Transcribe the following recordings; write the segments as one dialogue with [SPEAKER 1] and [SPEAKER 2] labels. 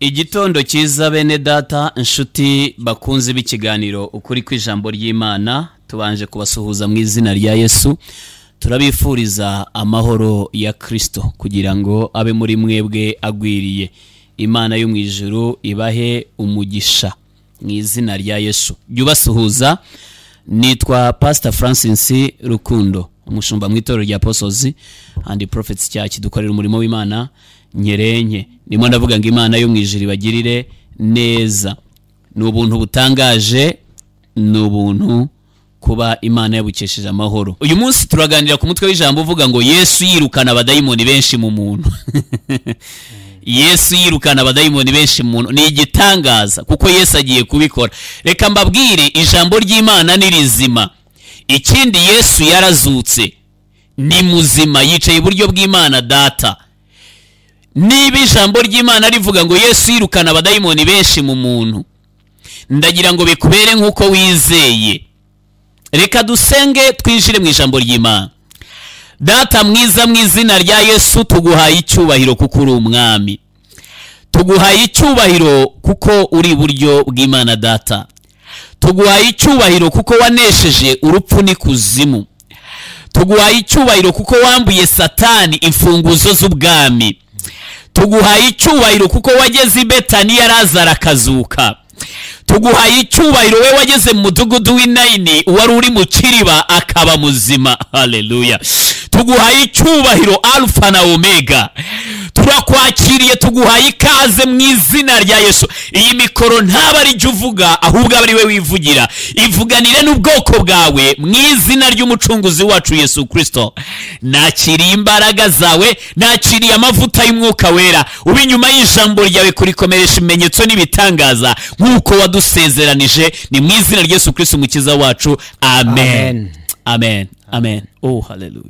[SPEAKER 1] Igitondo cyiza bene data inshuti bakunze b'ikiganiro ukuri kw'ijambo ry'Imana, tubanje kubasuhuza mu izina rya Yesu. Turabifuriza amahoro ya Kristo kugira ngo abe muri mwebwe agwiriye. Imana yo mu ijuru ibahe umugisha mu izina rya Yesu. Yubasuhuza, nitwa Pastor Francis Rukundo, umushumba mu itorero rya Apostles and Prophets Church, dukorera umurimo w'Imana Nyerenye. Nimo ndavuga ngo Imana yo mu ijuru ibagirire neza. Ni ubuntu butangaje, ni ubuntu kuba Imana yabukesheje amahoro. Uyu munsi turaganira ku mutwe w'ijambo uvuga ngo Yesu yirukana abadayimoni benshi mu muntu. Yesu yirukana abadayimoni benshi mu muntu. Ni igitangaza kuko Yesu agiye kubikora. Reka mbabwire, ijambo ry'Imana ni rizima. Ikindi, Yesu yarazutse, ni muzima, yicaye iburyo bw'Imana Data. Niba ijambo ry'Imana rivuga ngo Yesu yirukana abadayimoni benshi mu muntu, ndagira ngo bikubere nk'uko wizeye. Reka dusenge twinjire mu ijambo ry'Imana. Data mwiza, mu izina rya Yesu tuguhaye icyubahiro kuko uri umwami. Tuguhaye icyubahiro kuko uri iburyo bw'Imana Data. Tuguhaye icyubahiro kuko wanesheje urupfu n'ikuzimu. Tuguhaye icyubahiro kuko wambuye Satani imfunguzo z'ubwami. Tuguhaye icyubahiro kuko wageze i Betaniya Lazaro akazuka. Tuguhaye icyubahiro we wageze mu mudugudu w'Inayini wari uri mu kiriba akaba muzima. Haleluya. Tuguhaye icyubahiro Alpha na Omega. Turakwakiriye, tuguhaye ikaze mu izina rya Yesu. Iyi mikoro ntaba ari jye uvuga, ahubwo ari we wivugira. Ivuganire n'ubwoko bwawe mu izina ry'umucunguzi wacu Yesu Kristo. Nakiriye imbaraga zawe, nakiriye amavuta y'Umwuka Wera. Ube inyuma y'ijambo ryawe kurikomeresha ibimenyetso n'ibitangaza nk'uko wadusezeranije. Ni mu izina rya Yesu Kristo umukiza wacu. Amen. Amen. Amen. Oh, haleluya.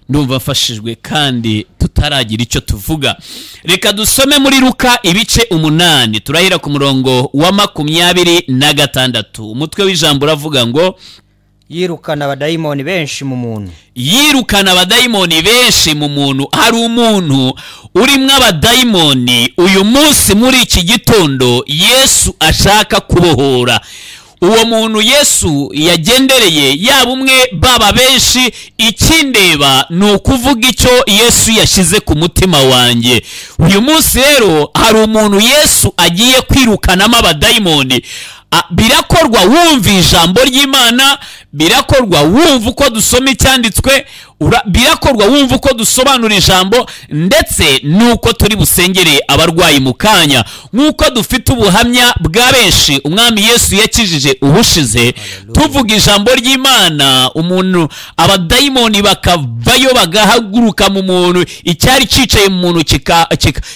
[SPEAKER 1] Ndumva mfashijwe kandi tutaragira icyo tuvuga. Reka dusome muri Luka ibice 8, turahera ku murongo wa 26. Umutwe w'ijambo uravuga ngo
[SPEAKER 2] yirukana abadayimoni benshi mu muntu.
[SPEAKER 1] Yirukana abadayimoni benshi mu muntu. Hari umuntu urimo abadayimoni uyu munsi muri iki gitondo Yesu ashaka kubohora. Uwo muntu Yesu yagendereye, yaba umwe baba benshi. Ikindeba ni ukuvuga icyo Yesu yashyize ku mutima wanjye. Uyu munsi rero hari umuntu Yesu agiye kwirukanamo abadayimoni. Birakorwa wumva ijambo ry'Imana, birakorwa wumva uko dusoma icyanditswe, birakorwa wumva uko dusobanura ijambo, ndetse nuko turi busengere abarwayi mu kanya. Nk'uko dufite ubuhamya bwa benshi umwami Yesu yakijije ubushize, tuvuga ijambo ry'Imana, umuntu abadayimoni bakavayo bagahaguruka mu muntu, icyari cyicaye mu muntu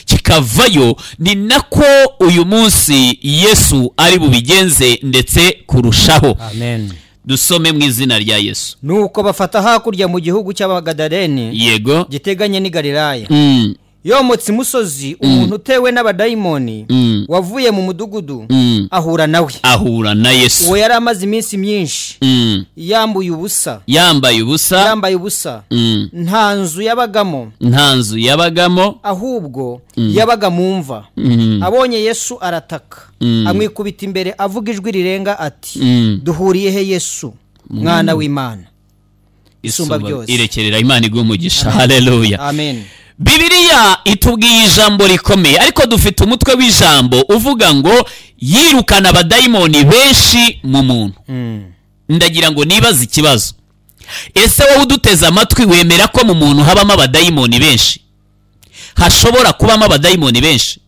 [SPEAKER 1] kikavayo. Ni nako uyu munsi Yesu ari bubigenze ndetse kurushaho.
[SPEAKER 2] Amen.
[SPEAKER 1] Dusome mu izina rya Yesu.
[SPEAKER 2] Nuko bafata hakurya mu gihugu cy'Abagadaleni,
[SPEAKER 1] yego,
[SPEAKER 2] giteganye n'i Galilaya. Yomotse imusozi umuntu utewe n'abadayimoni wavuye mu mudugudu, ahura nawe. Ahura na Yesu. Uwo yari amaze iminsi myinshi yambaye ubusa. Nta nzu yabagamo, ahubwo yabaga mu mva. Abonye Yesu arataka, amwikubita imbere avuga ijwi rirenga ati, duhuriye he Yesu, mwana w'Imana isumba byose?
[SPEAKER 1] Irekerera Imana igumugisha. Haleluya.
[SPEAKER 2] Amen.
[SPEAKER 1] Bibiliya itubwiye ijambo rikomeye, ariko dufite umutwe w'ijambo uvuga ngo yirukana abadayimoni benshi mu muntu. Ndagira ngo nibaze ikibazo. Ese wowe uduteze amatwi, wemera ko mu muntu habamo abadayimoni benshi? Hashobora kubamo abadayimoni benshi?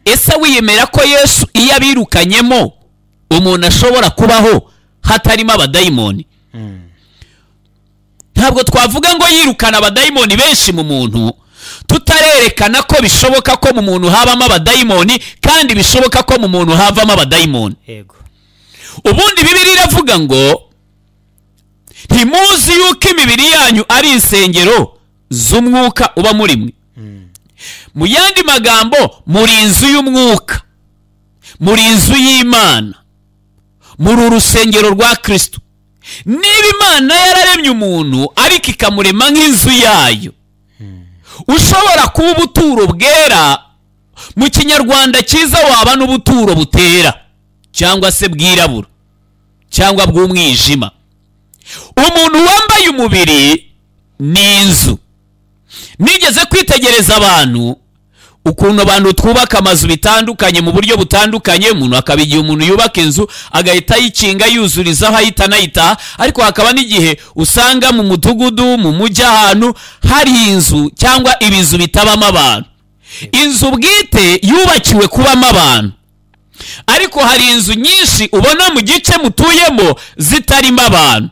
[SPEAKER 1] Ese wiyemera ko Yesu iyo abirukanyemo umuntu ashobora kubaho hatarimo abadayimoni? Ntabwo twavuga ngo yirukana abadayimoni benshi mu muntu tutarerekana ko bishoboka ko mu muntu habamo abadayimoni, kandi bishoboka ko mu muntu havamo abadayimoni.
[SPEAKER 2] Yego.
[SPEAKER 1] Ubundi Bibiliya iravuga ngo ntimuzi yuko imibiri yanyu ari insengero z'umwuka uba muri mwe. Mu yandi magambo, muri inzu y'umwuka, muri inzu y'Imana, muri urusengero rwa Kristo. Niba Imana yararemye umuntu ariko ikamurema nk'inzu yayo, ushobora kuba ubuturo bwera mu kinyarwanda cyiza waba n'ubuturo butera cyangwa se bwirabura cyangwa bw'umwijima. Umuntu wambaye umubiri ni inzu. Nigeze kwitegereza abantu, ukuntu abantu twubaka amazu bitandukanye mu buryo butandukanye. Umuntu akabigiye umuntu yubaka inzu agahita yikinga yuzurizaho ahita anayitaha, ariko hakaba n'igihe usanga mu mudugudu mu mujyi ahantu hari inzu cyangwa ibizu bitabamo abantu. Inzu bwite yubakiwe kubamo abantu, ariko hari inzu nyinshi ubona mu gice mutuyemo zitarimo abantu,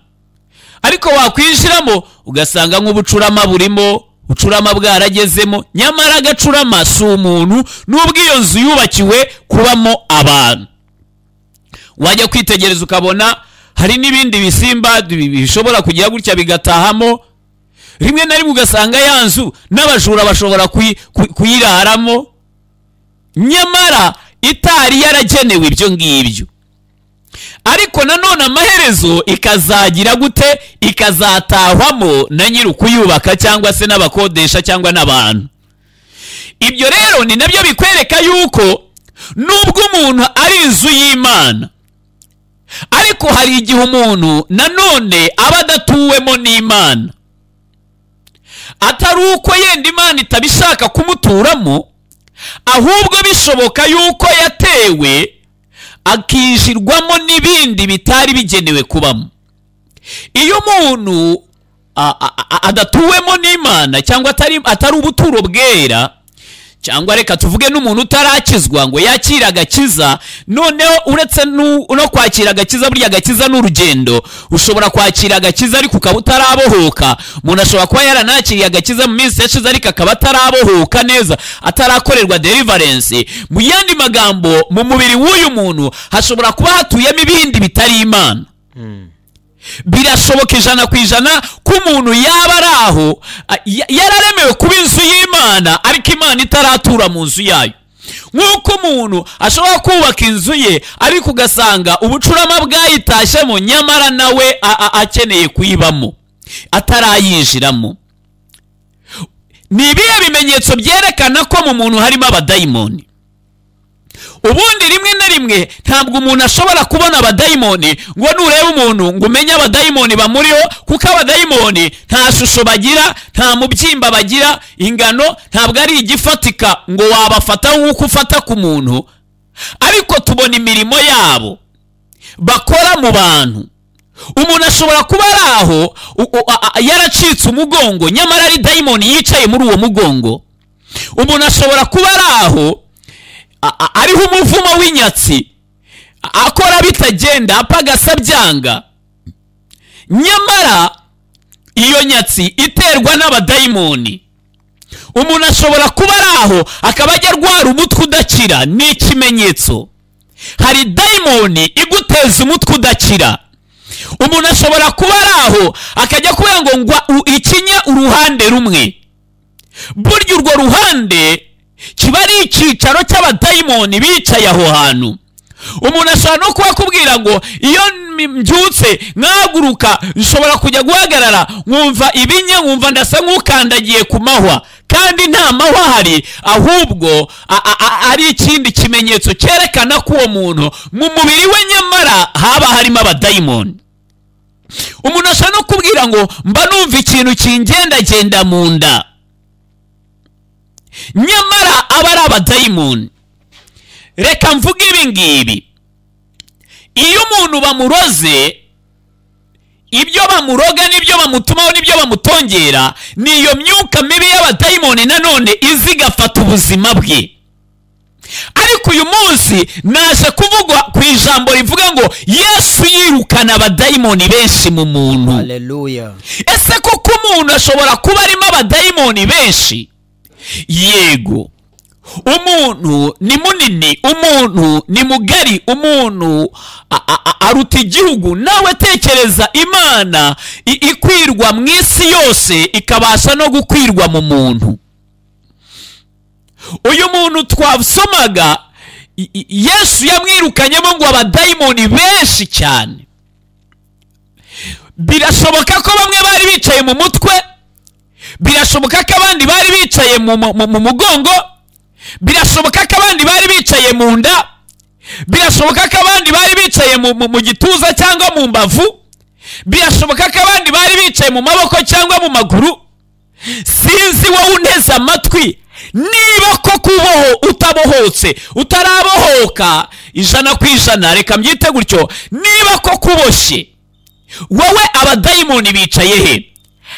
[SPEAKER 1] ariko wakwinjiramo ugasanga nk'ubucurama burimo, ubucurama bwaragezemo, nyamara agacurama si umuntu, n'ubwo iyo nzu yubakiwe kubamo abantu. Wajya kwitegereza ukabona hari n'ibindi bisimba bishobora kugira gutya bigatahamo. Rimwe na rimwe ugasanga ya nzu n'abajura bashobora kuyiraramo, nyamara itari yaragenewe ibyo ngibyo. Ariko nanone amaherezo ikazagira gute? Ikazatahwamo na nyiri ukuyubaka cyangwa se n'abakodesha cyangwa n'abantu. Ibyo rero ni nabyo bikwereka yuko nubwo umuntu ari inzu y'Imana, ariko hari igihe umuntu nanone aba adatuwemo n'Imana. Atari uko yenda Imana itabishaka kumuturamo, ahubwo bishoboka yuko yatewe akijirwamo n'ibindi bitari bigenewe kubamo. Iyo umuntu adatuwemo n'Imana cyangwa atari ubuturo bwera, cyangwa reka tuvuge n'umuntu utarakizwa ngo yakira agakiza, noneho uretse no kwakira agakiza, burya agakiza n'urugendo. Ushobora kwakira agakiza ariko ukaba utarabohoka. Umuntu ashobora kuba yaranakiriye agakiza mu minsi yashize ariko akaba atarabohoka neza, atarakorerwa deliverance. Mu yandi magambo, mu mubiri w'uyu muntu hashobora kuba hatuyemo ibindi bitari Imana. Birashoboka 100% ko umuntu yaba ari aho yararemewe kuba inzu y'Imana ariko Imana itaratura mu nzu yayo. Nk'uko umuntu ashobora kubaka inzu ye ariko ugasanga ubucurama bwayitashyemo, nyamara nawe akeneye kuyibamo atarayinjiramo. Ni ibihe bimenyetso byerekana ko mu muntu harimo abadayimoni? Ubundi rimwe na rimwe ntabwo umuntu ashobora kubona abadayimoni ngo nureba umuntu ngo umenye abadayimoni bamuriho, kuko abadayimoni nta shusho bagira, nta mubyimba bagira, ingano ntabwo ari igifatika ngo wabafata nk'uko ufata ku muntu. Ariko tubona imirimo yabo bakora mu bantu. Umuntu ashobora kuba ari aho yaracitse umugongo, nyamara ari dayimoni yicaye muri uwo mugongo. Umuntu ashobora kuba ari aho ariho umuvumo w'inyatsi, akora bitagenda, apagasa byanga, nyamara iyo nyatsi iterwa n'abadayimoni. Umuntu ashobora kuba ari aho akaba ajya arwara umutwe udakira. Ni ikimenyetso hari dayimoni iguteza umutwe udakira. Umuntu ashobora kuba ari aho akajya kubera ngo ikinya uruhande rumwe, burya urwo ruhande kiba ari icyicaro cy'abadayimoni bicaye aho hantu. Umuntu ashobora no kuba akubwira ngo iyo mbyutse nkaguruka nshobora kujya guhagarara nkumva ibinya, nkumva ndasa nk'ukandagiye ku mahwa, kandi nta mahwa ahari, ahubwo ari ikindi kimenyetso cyerekana ko uwo muntu mu mubiri we nyamara haba harimo abadayimoni. Umuntu ashobora no kubwira ngo mba numva ikintu kingendagenda mu nda, nyamara aba ari abadayimoni. Reka mvuge ibi ngibi: iyo umuntu bamuroze, ibyo bamuroga n'ibyo bamutumaho n'ibyo bamutongera, niyo myuka mibi y'abadayimoni nanone izi igafata ubuzima bwe. Ariko uyu munsi naje kuvugwa ku ijambo rivuga ngo Yesu yirukana abadayimoni benshi mu muntu.
[SPEAKER 2] Haleluya.
[SPEAKER 1] Ese koko umuntu ashobora kuba arimo abadayimoni benshi? Yego, umuntu ni munini, umuntu ni mugari, umuntu aruta igihugu. Nawe tekereza Imana ikwirwa mu isi yose ikabasha no gukwirwa mu muntu. Uyu muntu twasomaga Yesu yamwirukanyemo ngo abadayimoni benshi cyane. Birashoboka ko bamwe bari bicaye mu mutwe, birashoboka ko abandi bari bicaye mu mugongo, birashoboka ko abandi bari bicaye mu nda, birashoboka ko abandi bari bicaye mu gituza cyangwa mu mbavu, birashoboka ko abandi bari bicaye mu maboko cyangwa mu maguru. Sinzi wowe unteze amatwi niba ko kuboho utabohotse, utarabohoka 100%, reka mbyite gutyo, niba ko kuboshye wowe abadayimoni bicaye he?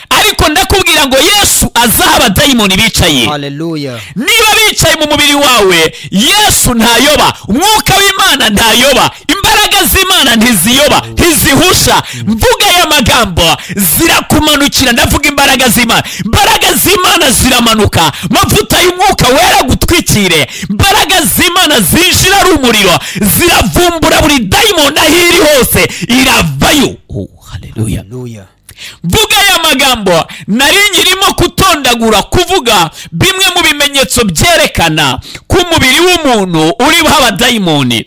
[SPEAKER 1] Ariko ndakubwira ngo Yesu azaha abadayimoni bicaye.
[SPEAKER 2] Haleluya.
[SPEAKER 1] Niba bicaye mu mubiri wawe, Yesu ntayoba, umwuka w'Imana ntayoba, imbaraga z'Imana ntiziyoba, ntizihusha. Mvuga aya magambo zirakumanukira, ndavuga imbaraga z'Imana. Imbaraga z'Imana ziramanuka, mavuta y'umwuka wera gutwikire, imbaraga z'Imana zinjira ari umuriro, ziravumbura buri dayimoni aho iri hose, iravayo. Haleluya. Vuga aya magambo nari ngirimo kutondagura, kuvuga bimwe mu bimenyetso byerekana ko umubiri w'umuntu uriho abadayimoni.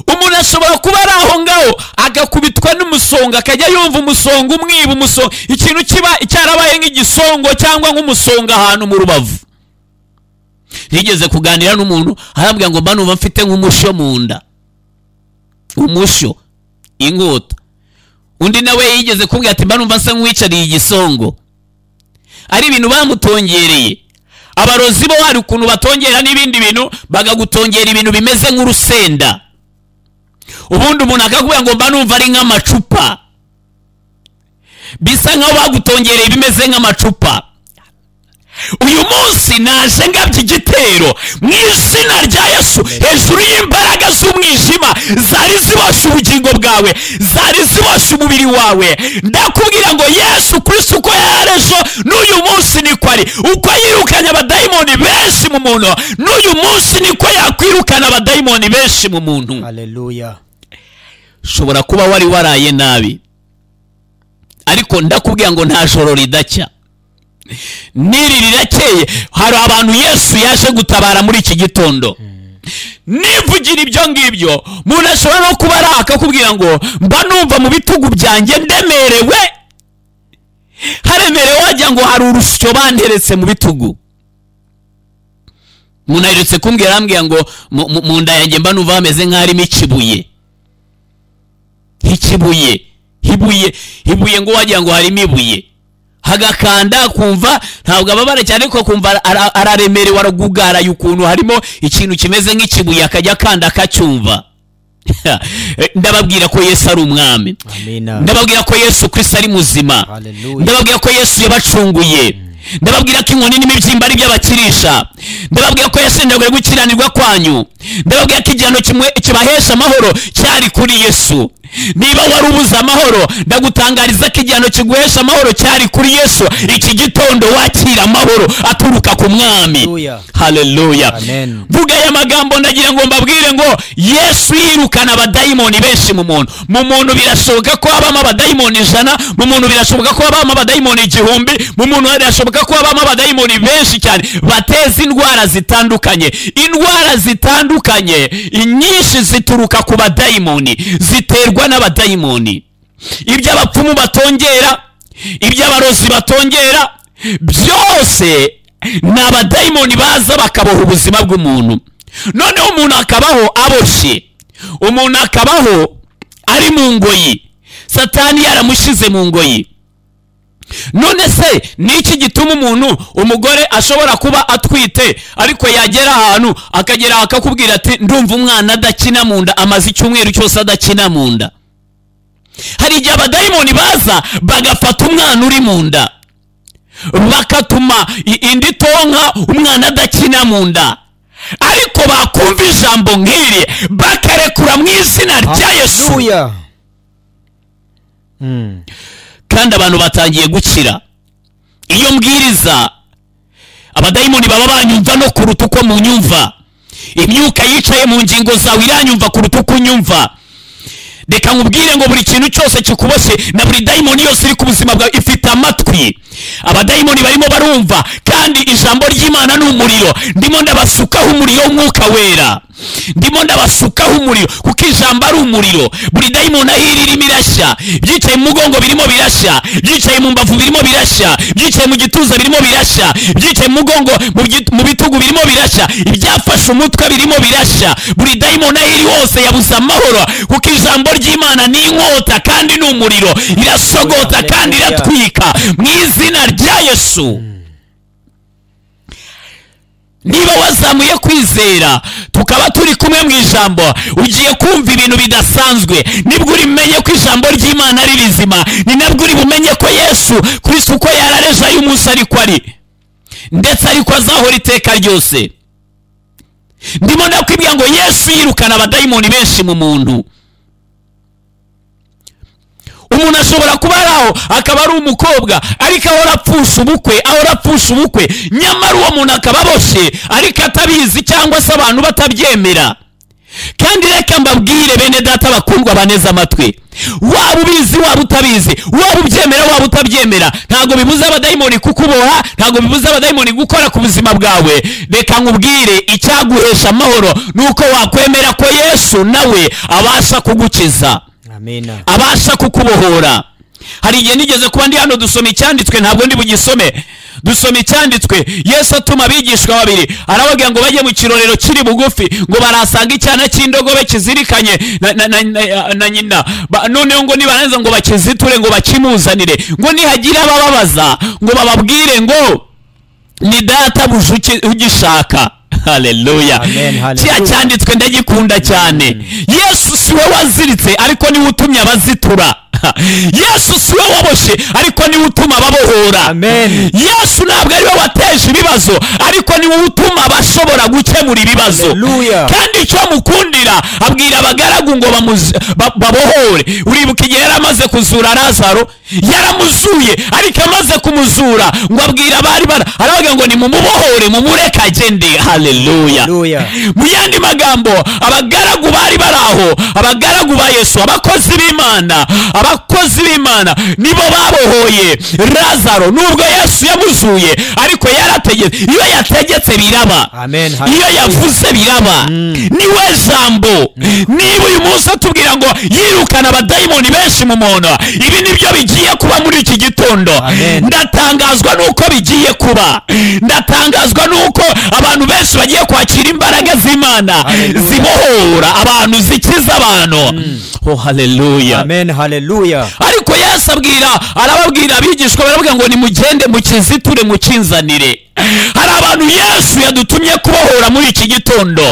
[SPEAKER 1] Umuntu ashobora kuba ari aho ngaho agakubitwa n'umusonga, akajya yumva umusonga umwiba, umusonga, ikintu kiba cyarabaye nk'igisongo cyangwa nk'umusonga ahantu mu rubavu. Nigeze kuganira n'umuntu arambwira ngo mba numva mfite nk'umushyo mu nda, umushyo, inkota. Undi nawe yigeze kumbwira ati mba numva nsa nk'uwicariye igisongo. Ari ibintu bamutongereye. Abarozi bo hari ukuntu batongera n'ibindi bintu, bagagutongera ibintu bimeze nk'urusenda. Ubundi umuntu akakubwira ngo mba numva ari nk'amacupa, bisa nkaho bagutongereye bimeze nk'amacupa. Uyu munsi naje ngabye igitero mu izina rya Yesu, hejuru y'imbaraga z'umwijima zari zibasha ubugingo bwawe, zari zibasha umubiri wawe. Ndakubwira ngo Yesu Kristo uko yarejo n'uyu munsi niko ari. Uko yirukanye abadayimoni benshi mu muntu, n'uyu munsi niko yakwirukana abadayimoni benshi mu muntu.
[SPEAKER 2] Haleluya.
[SPEAKER 1] Shobora kuba wari waraye nabi, ariko ndakubwira ngo nta joro ridacya, niri rirakeye. Hari abantu Yesu yaje gutabara muri iki gitondo. Nivugira ibyo ngibyo, umuntu ashobora no kuba akakubwira ngo mba numva mu bitugu byanjye ndemerewe, haremerewe, wajya ngo hari urusyo banteretse mu bitugu. Umuntu aherutse kumbwira, arambwira ngo mu nda yanjye mba numva hameze nk'harimo ikibuye, ibuye ngo wajya ngo harimo ibuye, hagakanda kumva ntabwo ababara cyane, ko kumva araremerewe, aragugaraye ukuntu harimo ikintu kimeze nk'ikibuye, akajya akanda akacyumva. Ndababwira ko Yesu ari umwami.
[SPEAKER 2] Amina.
[SPEAKER 1] Ndababwira ko Yesu Kristo ari muzima.
[SPEAKER 2] Haleluya.
[SPEAKER 1] Ndababwira ko Yesu yabacunguye. Ndababwira ko inkoni n'imibyimba ari by'abakirisha. Ndababwira ko yashenjaguye gukiranirwa kwanyu. Ndababwira ko igihano kimwe kibahesha amahoro cyari kuri Yesu. Niba wari ubuze amahoro, ndagutangariza ko igihano kiguhesha amahoro cyari kuri Yesu. Iki gitondo wakira amahoro aturuka ku mwami. Haleluya. Vuga aya magambo, ndagira ngo mbabwire ngo Yesu yirukana abadayimoni benshi mu muntu. Mu muntu birashoboka ko habamo abadayimoni 100, mu muntu birashoboka ko habamo abadayimoni 1000, mu muntu birashoboka ko habamo abadayimoni benshi cyane bateza indwara zitandukanye. Indwara zitandukanye inyinshi zituruka ku badayimoni, ziterwa n'abadayimoni. Iby'abapfumu batongera, iby'abarozi batongera, byose ni abadayimoni baza bakaboha ubuzima bw'umuntu. Noneho umuntu akabaho aboshye, umuntu akabaho ari mu ngoyi, Satani yaramushize mu ngoyi. None se niki gituma umuntu, umugore ashobora kuba atwite ariko yagera ahantu akagera akakubwira ati ndumva umwana adakina mu nda, amaze icyumweru cyose adakina mu nda? Hari igihe abadayimoni baza bagafata umwana uri mu nda, bakatuma indi tonka umwana adakina mu nda, ariko bakumva ijambo nk'iri bakarekura mu izina rya Yesu. Kandi abantu batangiye gukira. Iyo mbwiriza, abadayimoni baba banyumva no kuruta uko munyumva. Imyuka yicaye mu ngingo zawe iranyumva kuruta uko unyumva. Reka nkubwire ngo buri kintu cyose kikuboshye na buri dayimoni yose iri ku buzima bwawe ifite amatwi. abadayimoni barimo barumva, kandi ijambo ry'Imana ni umuriro. Ndimo ndabasukaho umuriro w'Umwuka Wera, ndimo ndabasukaho umuriro, kuko ijambo ari umuriro. Buri dayimoni aho irimo irashya, byicaye mu mugongo birimo birashya, byicaye mu mbavu birimo birashya, byicaye mu gituza birimo birashya, byicaye mu mugongo mu bitugu birimo birashya, ibyafashe umutwe birimo birashya. Buri dayimoni aho iri hose yabuze amahoro, kuko ijambo ry'Imana ni inkota kandi ni umuriro, irasogota kandi iratwika mu izina rya Yesu. Niba wazamuye kwizera tukaba turi kumwe mu ijambo, ugiye kumva ibintu bidasanzwe. Nibwo urimenye ko ijambo ry'Imana ari rizima, ni nabwo uri bumenye ko Yesu Kristo uko yarareje ayo umunsi ariko ari, ndetse ariko azahora iteka ryose. Ndimo ndakwibwira ngo Yesu yirukana abadayimoni benshi mu muntu. Umuntu ashobora kuba araho akaba ari umukobwa ariko ahora apfusha ubukwe, nyamara uwo muntu akaba aboshye ariko atabizi, cyangwa se abantu batabyemera. Kandi reka mbabwire bene data bakundwa baneze amatwi, waba ubizi waba utabizi, waba ubyemera waba utabyemera, ntabwo bibuza abadayimoni kukuboha, ntabwo bibuza abadayimoni gukora ku buzima bwawe. Reka nkubwire, icyaguhesha amahoro nuko wakwemera ko Yesu nawe abasha kugukiza, abasha kukubohora. Hari igihe nigeze kuba ndi hano dusoma icyanditswe, ntabwo ndi bugisome, dusoma icyanditswe. Yesu atuma abigishwa babiri, arababwira ngo bajye mu kirorero kiri bugufi, ngo barasanga icyana cy'indogobe kizirikanye na nyina. Noneho ngo nibarangiza ngo bakiziture, ngo bakimuzanire, ngo nihagira abababaza ngo bababwire ngo ni databuja ugishaka. Haleluya. Cya cyanditswe ndagikunda cyane. Yesu siwe waziritse ariko niwe utumye abazitura. Yesu siwe waboshye ariko niwe utuma ababohora. Yesu ntabwo ariwe wateje ibibazo ariko niwe utuma abashobora gukemura ibibazo. Kandi icyo mukundira, abwira abagaragu ngo babohore. Uribuka igihe yaramaze kuzura Lazaro, yaramuzuye, ariko amaze kumuzura ngo abwira abari aravuga ngo nimumubohore mumureke agende. Haleluya. Mu yandi magambo, abagaragu bari baraho, abagaragu ba Yesu, abakozi b'Imana nibo babohoye Lazaro. Nubwo Yesu yamuzuye ariko yarategetse, iyo yategetse biraba, iyo yavuze biraba. Niwe jambo. Niba uyu munsi atubwira ngo yirukana abadayimoni benshi mu muntu, ibi nibyo bigiye kuba muri iki gitondo. Ndatangazwa nuko bigiye kuba, ndatangazwa nuko abantu benshi bagiye kwakira imbaraga z'Imana zibohora abantu, zikiza abantu. Oh, haleluya.
[SPEAKER 2] Amen, haleluya.
[SPEAKER 1] Ariko Yesu arababwira abigishwa, baravuga ngo nimugende mukiziture mukinzanire. Hari abantu Yesu yadutumye kubohora muri iki gitondo.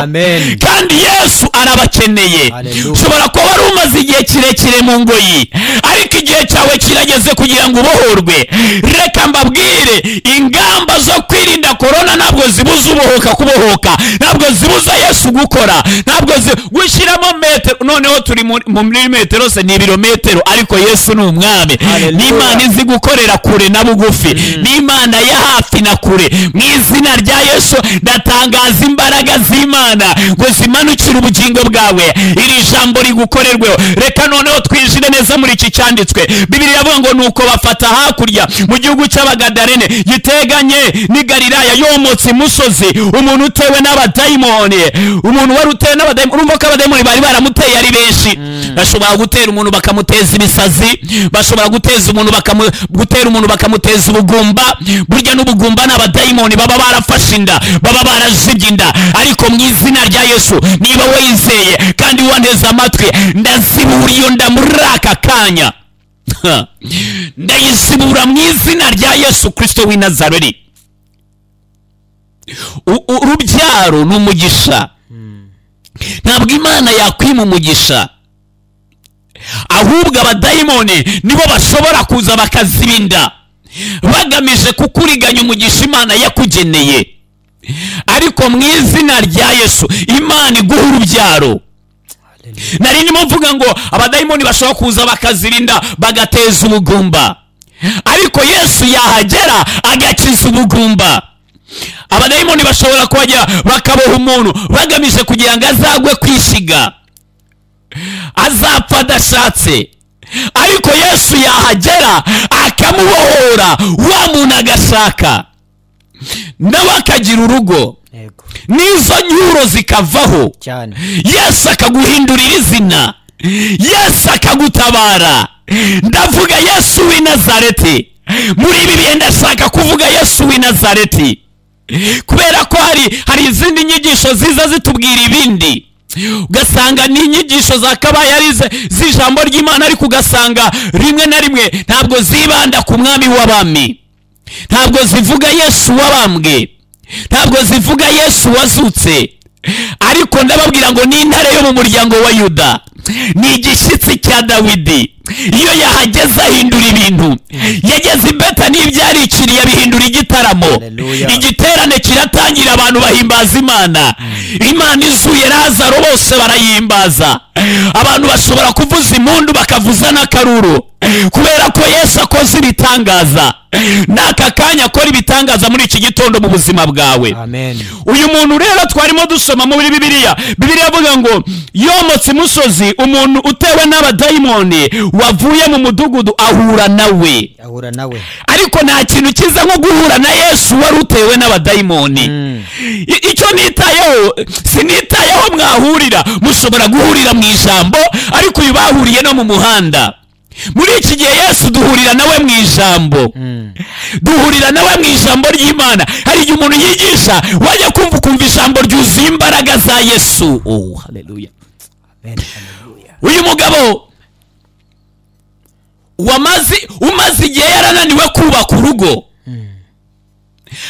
[SPEAKER 1] Kandi Yesu arabakeneye. Ushobora kuba wari umaze igihe kirekire mu ngoyi, ariko igihe cyawe kirageze kugira ngo ubohorwe. Reka mbabwire, ingamba zo kwirinda korona ntabwo zibuza kubohoka, ntabwo zibuza Yesu gukora, ntabwo gushyiramo metero. Noneho turi muri metero se ni ibirometero, ariko Yesu ni umwami. Ni Imana izi gukorera kure na bugufi, ni Imana ya hafi na kure. Mu izina rya Yesu ndatangaza imbaraga z'Imana ngo zimanukire ubugingo bwawe, iri jambo rigukorerweho. Reka noneho twinjire neza muri iki cyanditswe. Bibiliya iravuga ngo nuko bafata hakurya mu gihugu cy'Abagadalene giteganye n'i Galilaya, yomotse imusozi umuntu utewe n'abadayimoni. Umuntu wari utewe n'abadayimoni. Urumva ko abadayimoni bari baramuteye ari benshi. Bashobora gutera umuntu bakamuteza ibisazi, bashobora gutera umuntu bakamuteza ubugumba. Burya n'ubugumba n'abadayimoni baba barafashe inda, baba barazibye inda. Ariko mu izina rya Yesu, niba wizeye kandi waneze amatwi, ndazibura iyo nda muri aka kanya. Ndayizibura mu izina rya Yesu Kristo w'i Nazareti. Urubyaro ni umugisha. Ntabwo Imana yakwima umugisha, ahubwo abadayimoni nibo bashobora kuza bakazibinda bagamije kukuriganya umugisha Imana yakugeneye. Ariko mu izina rya Yesu, Imana iguha urubyaro. Nari ndimo mvuga ngo abadayimoni bashobora kuza bakazirinda bagateza ubugumba, ariko Yesu yahagera agakiza ubugumba. Abadayimoni bashobora kuhagera bakaboha umuntu bagamije kugira ngo azagwe kwishiga, azapfa adashatse, ariko Yesu yahagera akamubohora, wa muntu agashaka nawe akagira urugo, n'izo nyuro zikavaho
[SPEAKER 2] cyane.
[SPEAKER 1] Yesu akaguhindurira izina, Yesu akagutabara. Ndavuga Yesu w'i Nazareti. Muri ibi bihe ndashaka kuvuga Yesu w'i Nazareti, kubera ko hari izindi nyigisho ziza zitubwira ibindi, ugasanga ni inyigisho zakabaye ari z'ijambo ry'Imana, ariko ugasanga rimwe na rimwe ntabwo zibanda ku mwami w'abami, ntabwo zivuga Yesu wabambwe, ntabwo zivuga Yesu wazutse. Ariko ndababwira ngo ni intare yo mu muryango wa Yuda, ni igishyitsi cya Dawidi. Iyo yahageze ahindura ibintu. Yageze i Betani ibyariciriye abihindura igitaramo. Igiterane kiratangira, abantu bahimbaza Imana. Imana izuye Lazaro bose barayimbaza. Abantu bashobora kuvuza impundu bakavuza n'akaruru, kubera ko Yesu akoze ibitangaza. N'aka kanya akora ibitangaza muri iki gitondo mu buzima bwawe.
[SPEAKER 2] Amen.
[SPEAKER 1] Uyu muntu rero twarimo dusoma muri Bibiliya avuga ngo yomotse imusozi, umuntu utewe n'abadayimoni wavuye mu mudugudu ahura nawe. Ariko nta kintu kiza nko guhura na Yesu wari utewe n'abadayimoni. Icyo nitayeho, sinitayeho mwahurira, mushobora guhurira mu ijambo, ariko uyu bahuriye no mu muhanda. Muri iki gihe Yesu duhurira nawe mu ijambo, duhurira nawe mu ijambo ry'Imana. Hari igihe umuntu yigisha wajya kumva ijambo ryuzuye imbaraga za Yesu. Oh, haleluya. Uyu mugabo umaze igihe yarananiwe kubaka urugo,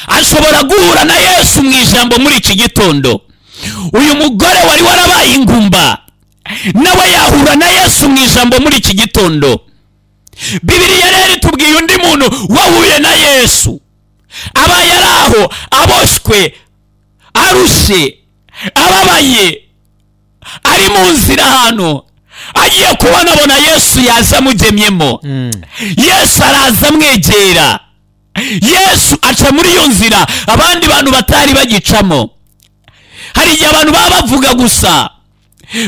[SPEAKER 1] ashobora guhura na Yesu mu ijambo muri iki gitondo. Uyu mugore wari warabaye ingumba, nawe yahura na Yesu mu ijambo muri iki gitondo. Bibiliya rero itubwiye undi muntu wahuye na Yesu, aba yaraho aboshywe, arushe, ababaye, ari mu nzira hano, agiye kubona Yesu yaza amugemyemo. Yesu araza amwegera, Yesu aca muri iyo nzira abandi bantu batari bagicamo. Hari igihe abantu baba bavuga gusa,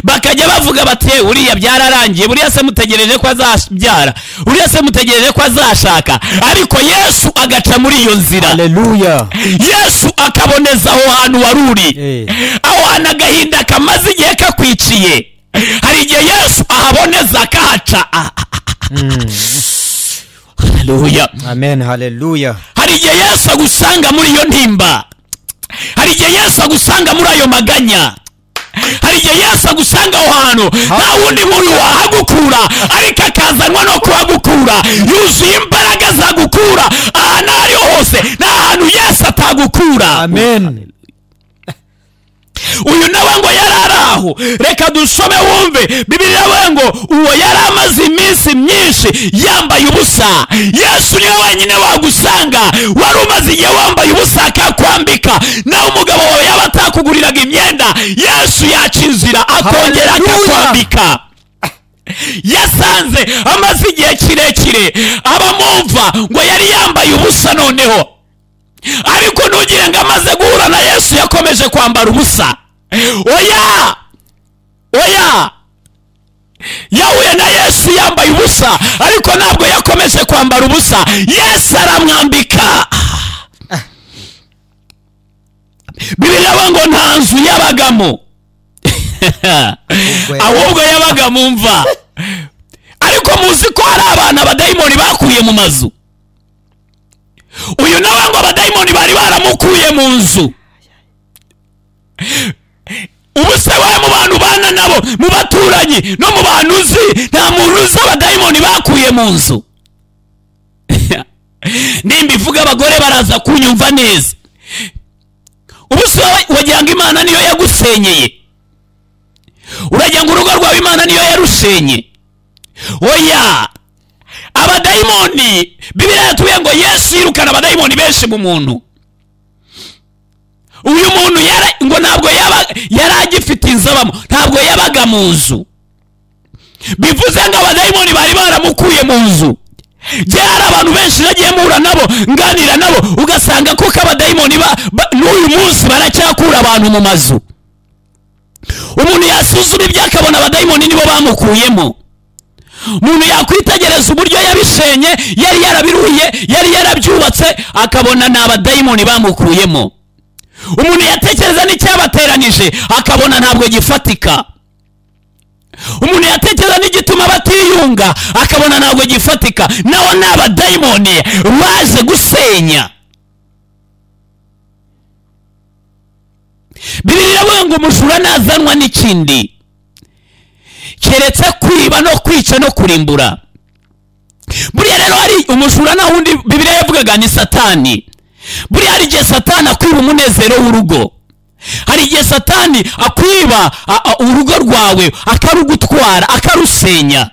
[SPEAKER 1] bakajya bavuga bati uriya byararangiye, uriya se mutegereje ko azabyara, uriya se mutegereje ko azashaka. Ariko Yesu agaca muri iyo nzira.
[SPEAKER 2] Haleluya.
[SPEAKER 1] Yesu akaboneza aho hantu wari uri, aho hantu agahinda kamaze igihe kakwiciye. Hari igihe Yesu ahaboneza akahaca. Haleluya.
[SPEAKER 2] Amen. Haleluya.
[SPEAKER 1] Hari igihe Yesu agusanga muri iyo ntimba, hari igihe Yesu agusanga muri ayo maganya, hari igihe Yesu agusanga aho hantu nta wundi muntu wahagukura, ariko akazanwa no kuhagukura, yuzuye imbaraga zagukura ahantu ariho hose. Nta hantu Yesu atagukura.
[SPEAKER 2] Amen.
[SPEAKER 1] Uyu nawe ngo yararaho, reka dusome wumve. Bibiliya ivuga ngo uwo yari amaze iminsi myinshi yambaye ubusa. Yesu niwe wenyine wagusanga wari umaze igihe wambaye ubusa akakwambika. Nawe umugabo wawe yaba atakuguriraga imyenda, Yesu yaca inzira akongera akakwambika. Yasanze amaze igihe kirekire abamumva ngo yari yambaye ubusa noneho, ariko ntugire ngo amaze guhura na Yesu yakomeje kwambara ubusa. Oya, oya, yahuye na Yesu yambaye ubusa, ariko ntabwo yakomeje kwambara ubusa. Yesu aramwambika. Bibiliya ngo nta nzu yabagamo, ahubwo yabaga mu mva. Ariko muzi ko hari abantu abadayimoni bakuye mu mazu. Uyu nawe ngo abadayimoni bari baramukuye mu nzu. Ubuse wawe mu bantu bana nabo, mu baturanyi no mu bantu uzi, nta muntu uzi abadayimoni bakuye mu nzu. Nimba ivuga abagore baraza kunyumva neza. Ubuse wagira ngo Imana niyo yagusenyeye, uragira ngo urugo rwawe Imana niyo yarushenye. Oya, abadayimoni, Bibiliya yatubwiye ngo Yesu yirukana abadayimoni benshi mu muntu. Uyu muntu ngo ntabwo yari agifite inzabamo, ntabwo yabaga mu nzu. Bivuze ngo abadayimoni bari baramukuye mu nzu. Hari abantu benshi nagiye muhura nabo, nganira nabo, ugasanga kuko abadayimoni n'uyu munsi baracyakura abantu mu mazu. Umuntu yasuzuma ibyo akabona abadayimoni nibo bamukuyemo. umuntu yakwitegereza uburyo yabishenye, yari yarabiruhiye, yari yarabyubatse, akabona ni abadayimoni bamukuyemo. Umuntu yatekereza n'icyabateranije akabona ntabwo gifatika. Umuntu yatekereza n'igituma batiyunga akabona ntabwo gifatika. Naho ni abadayimoni baje gusenya. Bibiliya iravuga ngo umujura nazanwa n'ikindi keretse kwiba no kwica no kurimbura. Buriya rero hari umujura na wundi Bibiliya yavugaga ni Satani. Buriya hari igihe Satani akwiba umunezero w'urugo. Hari igihe Satani akwiba urugo rwawe, akarugutwara, akarusenya.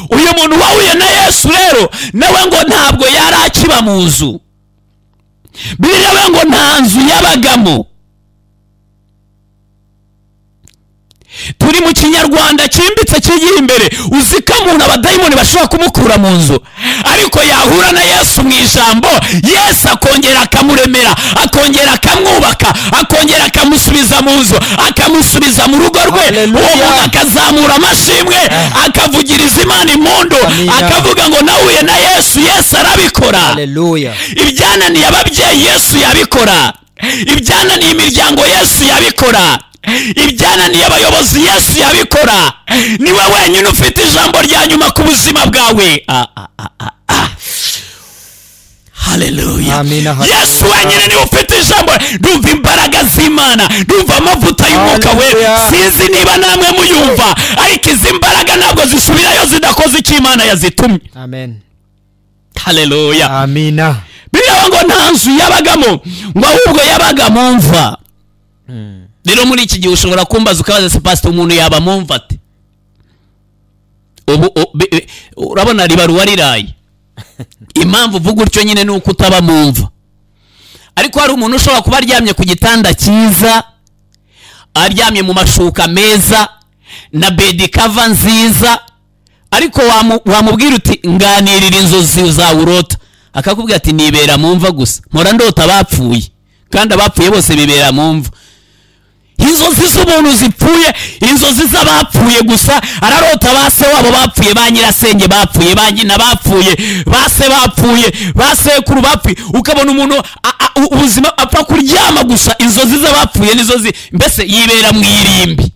[SPEAKER 1] Uyu muntu wahuye na Yesu rero nawe ngo ntabwo yari akiba mu nzu. Bibiliya iravuga ngo nta nzu yabagamo. Turi mu kinyarwanda cyimbitse kigiye imbere. Uzi ko umuntu abadayimoni bashobora kumukura mu nzu, ariko yahura na Yesu mu ijambo, Yesu akongera akamuremera, akongera akamwubaka, akongera akamusubiza mu nzu, akamusubiza mu rugo rwe. Uwo muntu akazamura amashimwe, akavugiriza Imana impundu, akavuga ngo nahuye na Yesu, Yesu arabikora.
[SPEAKER 2] Haleluya.
[SPEAKER 1] Ibyananiye ababyeyi Yesu yabikora. Ibyananiye imiryango Yesu yabikora. Ibyananiye abayobozi Yesu yabikora. Niwe wenyine ufite ijambo rya nyuma ku buzima bwawe. Haleluya. Yesu wenyine niwe ufite ijambo. Ndumva imbaraga z'Imana, ndumva amavuta y'Umwuka we. Sinzi niba namwe muyumva, ariko izi mbaraga ntabwo zisubirayo zidakoze icyo Imana yazitumye.
[SPEAKER 2] Amen.
[SPEAKER 1] Haleluya.
[SPEAKER 2] Amina.
[SPEAKER 1] Biriya ngo nta nzu yabagamo, ngo ahubwo yabaga mu mva. Rero muri iki gihe ushobora kumbaza ukabaza se pastor umuntu yaba mumva ate? Urabona ribaruwa riraye. Impamvu uvuga utyo nyine ni uko utaba mumva. Ariko hari umuntu ushobora kuba aryamye ku gitanda cyiza, aryamye mu mashuka meza na bed cover nziza, ariko wamubwira uti nganirira inzozi zawurota, akakubwira ati nibera mumva gusa, mpora ndota bapfuye, kandi abapfuye bose bibera mumva. Inzozi z'umuntu zipfuye, inzozi z'abapfuye gusa. Ararota base wabo bapfuye, ba nyirasenge bapfuye, ba nyina bapfuye, base bapfuye, basekuru bapfuye. Ukabona umuntu ubuzima apfa kuryama gusa, inzozi z'abapfuye nizozi, mbese yibera mu irimbi.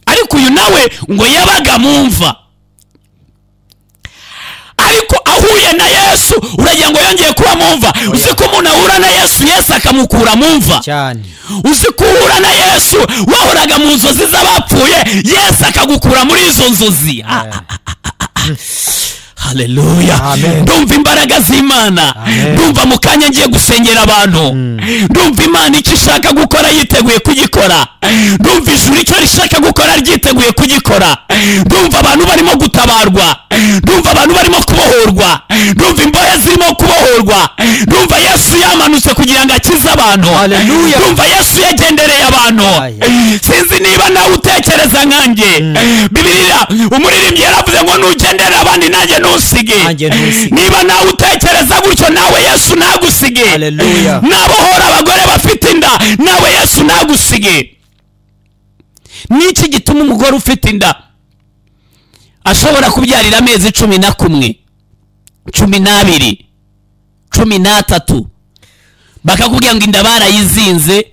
[SPEAKER 1] Ariko uyu nawe ngo yabaga mumva. Ariko ahuye na Yesu uragira ngo yongeye kuba mumva. Uzi ko umuntu ahura na Yesu, Yesu akamukura mumva cyane. Uzi ko uhura na Yesu wahoraga mu nzozi z'abapfuye, Yesu akagukura muri izo nzozi. Haleluya. Ndumva imbaraga z'Imana. Ndumva mu kanya ngiye gusengera abantu. Ndumva Imana icyo ishaka gukora yiteguye kugikora. Ndumva ijuru icyo rishaka gukora ryiteguye kugikora. Ndumva abantu barimo gutabarwa. Ndumva abantu barimo kubohorwa. Ndumva imbohe zirimo kubohorwa. Ndumva Yesu yamanutse kugira ngo akize abantu. Ndumva Yesu yagendereye abantu. Sinzi niba nawe utekereza nkanjye. Bibiliya umuririmbyi yaravuze ngo nugendera abandi nanjye ntusige. Niba nawe utekereza gutyo, nawe Yesu nagusige. Nabohora abagore bafite inda, nawe Yesu nagusige. Niki gituma umugore ufite inda ashobora kubyarira amezi 11, 12, 13, bakakubwira ngo inda barayizinze,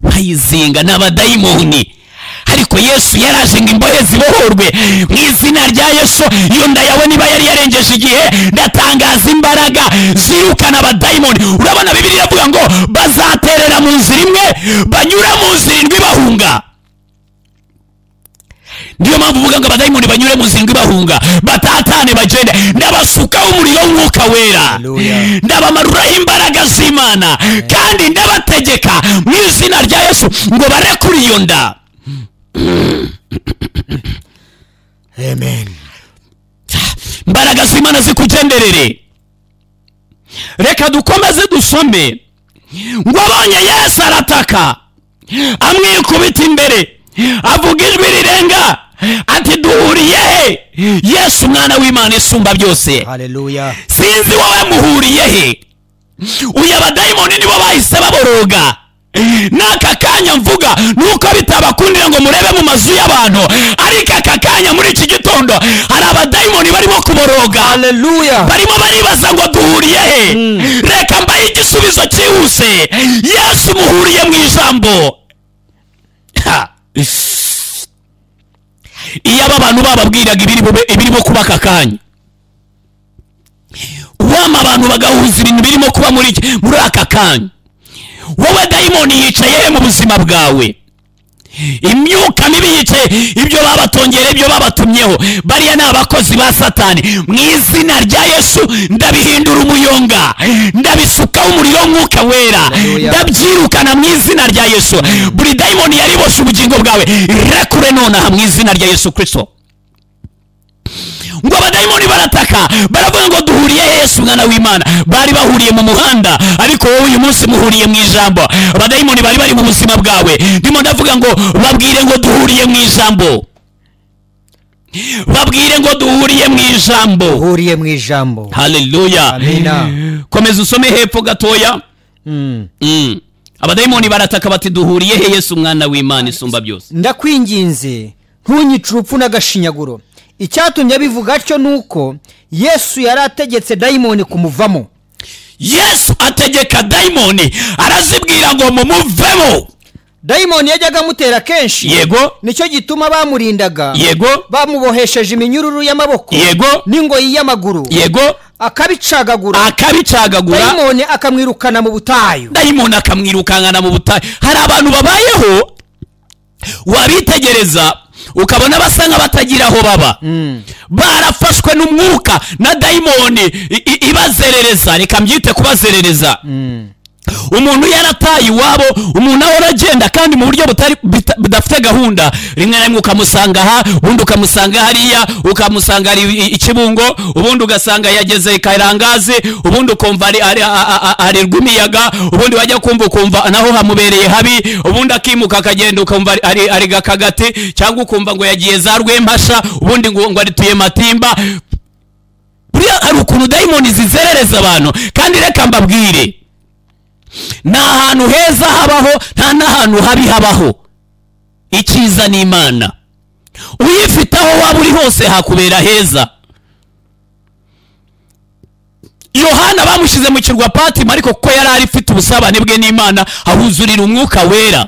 [SPEAKER 1] bayizinga n'abadayimoni. Ariko Yesu yaraje ngo imbohe zibohorwe mu izina rya Yesu. Iyo nda yawe niba yari yarengeje igihe, ndatangaza imbaraga zirukana abadayimoni. Urabona Bibiliya iravuga ngo bazaterera mu nzira imwe, banyura mu nzira indwi bahunga. Niyo mpamvu uvuga ngo abadayimoni banyure mu nzira indwi bahunga, batatane bagende. Ndabasukaho umuriro w'Umwuka wera, ndabamaruraho imbaraga z'Imana, kandi ndabategeka mu izina rya Yesu ngo barekure iyo nda. Amen. Mbaraga z'Imana zikugenderere. Reka dukomeze dusome. Ngo abonye Yesu arataka, amwikubita imbere, avuga ijwi rirenga ati duhuriye he Yesu umwana w'Imana isumba byose.
[SPEAKER 2] Haleluya.
[SPEAKER 1] Sinzi wowe muhuriye he. Uyu abadayimoni nibo bahise baboroga. n'aka kanya mvuga nuko bitabakundira ngo murebe mu mazu y'abantu, ariko aka kanya muri iki gitondo hari abadayimoni barimo kuboroga.
[SPEAKER 2] Haleluya.
[SPEAKER 1] Barimo baribaza ngo duhuriye he? Reka mbaye igisubizo cyihuse. Yesu muhuriye mu ijambo. Iyo aba bantu bababwiraga ibirimo kuba aka kanya, wama abantu bagahuza ibintu birimo kuba muri aka kanya, wowe dayimoni yicaye mu buzima bwawe, imyuka mibi yicaye, ibyo babatongera, ibyo babatumyeho, bariya ni abakozi ba Satani. Mu izina rya Yesu ndabihindura umuyonga, ndabisukaho umuriro w'Umwuka Wera, ndabyirukana mu izina rya Yesu. Buri dayimoni yariboshe ubugingo bwawe, rekure nonaha mu izina rya Yesu Kristo. Ngo abadayimoni barataka, baravuga ngo duhuriye Yesu mwana w'Imana. Bari bahuriye mu muhanda, ariko wowe uyu munsi muhuriye mu ijambo. Abadayimoni bari mu buzima bwawe, ndimo ndavuga ngo babwire ngo duhuriye mu ijambo. Babwire ngo duhuriye mu ijambo.
[SPEAKER 2] Duhuriye mu ijambo.
[SPEAKER 1] Haleluya.
[SPEAKER 2] Amina.
[SPEAKER 1] Komeza usome hepfo gatoya. Abadayimoni barataka bati duhuriye he Yesu mwana w'Imana isumba byose.
[SPEAKER 2] Ndakwinginze ntunyice urupfu n'agashinyaguro. Icyatumye bivuga atyo nuko Yesu yari ategetse dayimoni kumuvamo.
[SPEAKER 1] Yesu ategeka dayimoni, arazibwira ngo mumuvemo. Dayimoni
[SPEAKER 2] yajyaga amutera kenshi.
[SPEAKER 1] Yego.
[SPEAKER 2] Nicyo gituma bamurindaga.
[SPEAKER 1] Yego.
[SPEAKER 2] Bamubohesheje iminyururu y'amaboko.
[SPEAKER 1] Yego.
[SPEAKER 2] N'ingoyi y'amaguru.
[SPEAKER 1] Yego.
[SPEAKER 2] Akabicagagura. Dayimoni akamwirukana mu butayu.
[SPEAKER 1] Dayimoni akamwirukana mu butayu. Hari abantu babayeho wabitegereza ukabona basa nk'abatagira aho baba. Barafashwe n'umwuka na dayimoni ibazerereza, reka mbyite kubazerereza. Umuntu yarataye iwabo, umuntu ahora agenda kandi mu buryo budafite gahunda. Rimwe na rimwe ukamusanga aha, ubundi ukamusanga hariya, ukamusanga ari Ikibungo, ubundi ugasanga yageze Karangazi, ubundi ukumva ari Rwimiyaga, ubundi wajya kumva naho hamubereye habi, ubundi akimuka akagenda ukumva ari Gakagati, cyangwa ukumva ngo yagiye za Rwempasha, ubundi ngo arituye Matimba. Buriya hari ukuntu dayimoni zizerereza abantu. Kandi reka mbabwire, nta hantu heza habaho, nta n'ahantu habi habaho. Icyiza ni Imana. Uyifite aho waba uri hose hakubera heza. Yohana bamushyize mu kirwa Patimo, ariko kuko yari arifite ubusabane bwe n'Imana, ahuzurira Umwuka Wera.